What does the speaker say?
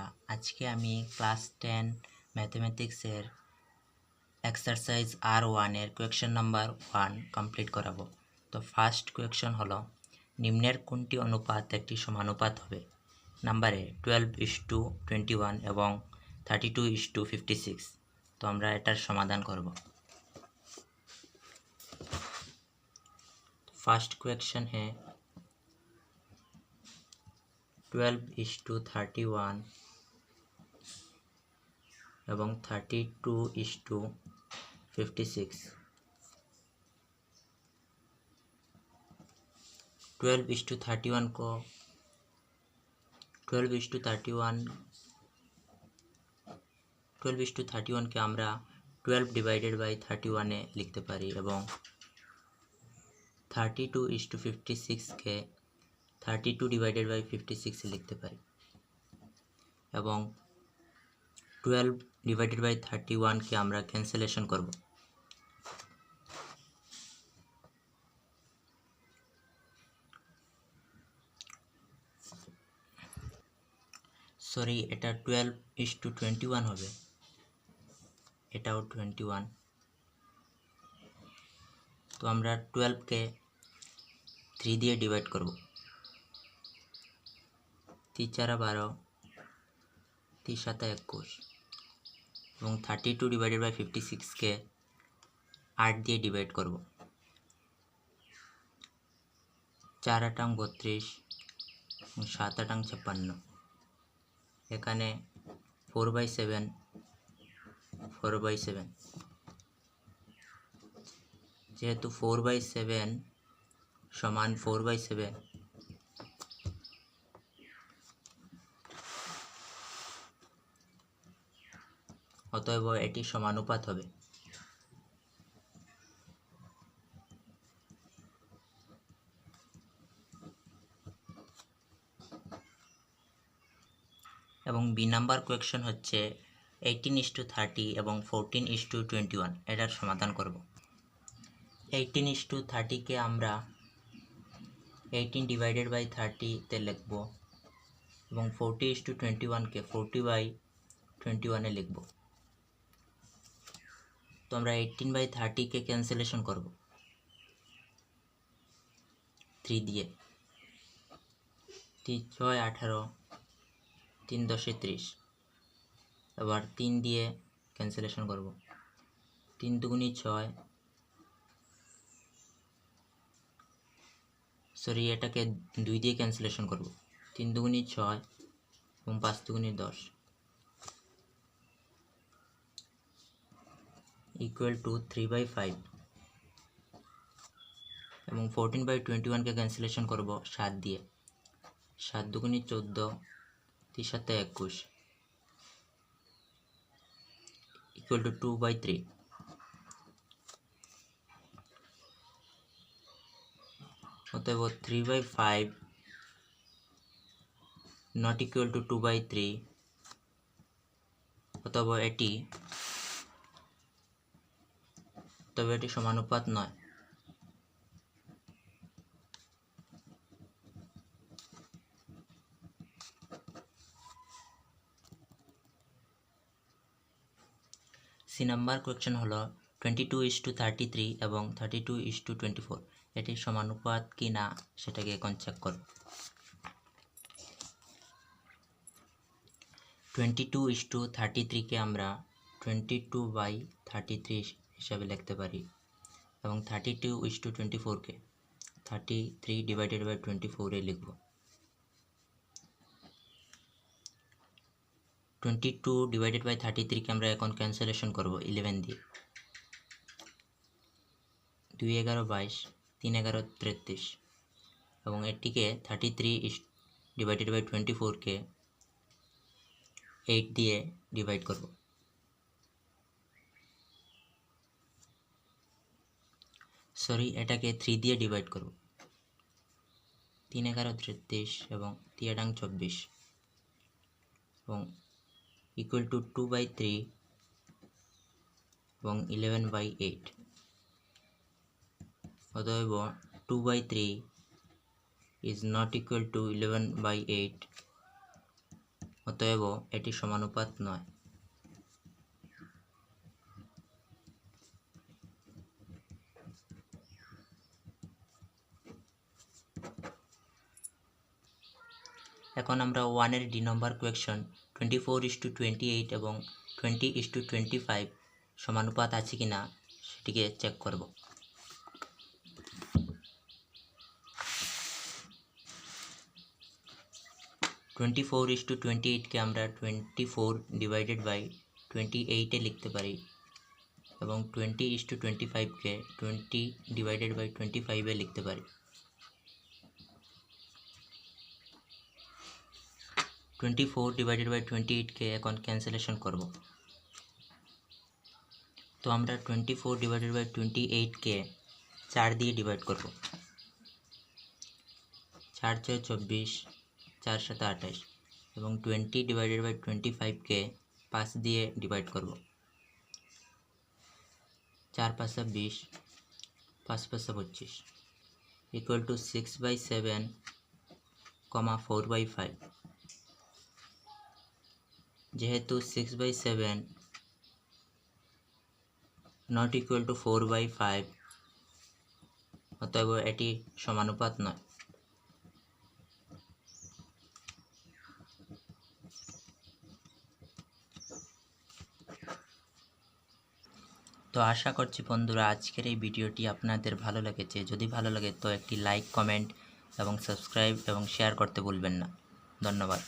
বন্ধুরা, আজকে আমি ক্লাস 10 ম্যাথমেটিক্সের এক্সারসাইজ R1 এর কোয়েকশন নাম্বার 1 কমপ্লিট করাবো। তো ফার্স্ট কোয়েকশন হলো, নিম্নের কোনটি অনুপাত একটি সমানুপাত হবে? নাম্বারে 12:21 এবং 32:56। তো আমরা এটার সমাধান করব। ফার্স্ট কোয়েকশন है 12:31 এবং 32:56। 12:31 को 12:31 কে আমরা 12/31 এ লিখতে পারি এবং 32:56 কে 32/56 এ লিখতে পারি এবং 12/31 কে আমরা ক্যান্সেলেশন করব। সরি, এটা 12:21 হবে, এটাও 21। তো আমরা 12 কে 3 দিয়ে ডিভাইড করব। 3 4 12, 3 7 21 এবং 32/56 কে 8 দিয়ে ডিভাইড করব। 4 8 32 এবং 7 8 56। এখানে 4/7 4/7, যেহেতু 4/7 সমান 4/7, অতএব এটি সমানুপাত হবে। এবং বি নাম্বার কোয়েকশন হচ্ছে 18:30 এবং 14:21। এটার সমাধান করব। 18:30 কে আমরা 18/30 তে লিখব এবং 40:21 কে 40/21 এ লিখব। তো আমরা 18/30 কে ক্যান্সেলেশন করব 3 দিয়ে। 3 6 18, 3 10 30। এবার 3 দিয়ে ক্যান্সেলেশন করব। 3 দুগুণী 6, সরি এটাকে 2 দিয়ে ক্যান্সেলেশন করব। 3 দুগুণী 6 এবং 5 দুগুণী 10 ইকুয়াল টু 3/5 এবং 14/21 কে ক্যান্সেলেশন করব 7 দিয়ে। 7 দুগুণী 14, 3 7 21 ইকুয়াল টু 2/3। অতএব 3/5 নট ইকুয়াল টু 2/3, অতএব এটি সমানুপাত নয়। সি নাম্বার কোয়েকশন হলো 22:33 এবং 32:24। এটি সমানুপাত কি না সেটাকে এখন চেক করব। 22:33 কে আমরা 22/33 হিসাবে লিখতে পারি এবং 32:24 কে 33/24 এ লিখব। 22/33 কে আমরা এখন ক্যান্সেলেশন করব 11 দিয়ে। 2 11 22, 3 11 33 এবং এটিকে 33/24 কে 8 দিয়ে ডিভাইড করব। সরি, এটাকে 3 দিয়ে ডিভাইড করব। 3 11 33 এবং 3 8 24 এবং ইকুয়াল টু 2/3 এবং 11/8। অতএব 2/3 is not equal to 11/8, অতএব এটি সমানুপাত নয়। এখন আমরা 1-এর ডি নম্বর কোয়েকশন 24:28 এবং 20:25 সমানুপাত আছে কিনা সেটিকে চেক করব। 24:28কে আমরা 24/28 লিখতে পারি এবং 20:25কে 20/25 লিখতে পারি। 24/28কে এখন ক্যান্সেলেশন করব। তো আমরা 24/28কে 4 দিয়ে ডিভাইড করব। 4 × 24, 4 × 7 28 এবং 20/25কে 5 দিয়ে ডিভাইড করব। 4 × 5 = 20, 5 × 5 = 25 ইকুয়াল টু 6/7, 4/5। যেহেতু 6/7 নট ইকুয়াল টু 4/5, অতএব এটি সমানুপাত নয়। তো আশা করছি বন্ধুরা আজকের এই ভিডিওটি আপনাদের ভালো লেগেছে। যদি ভালো লাগে তো একটি লাইক, কমেন্ট এবং সাবস্ক্রাইব এবং শেয়ার করতে ভুলবেন না। ধন্যবাদ।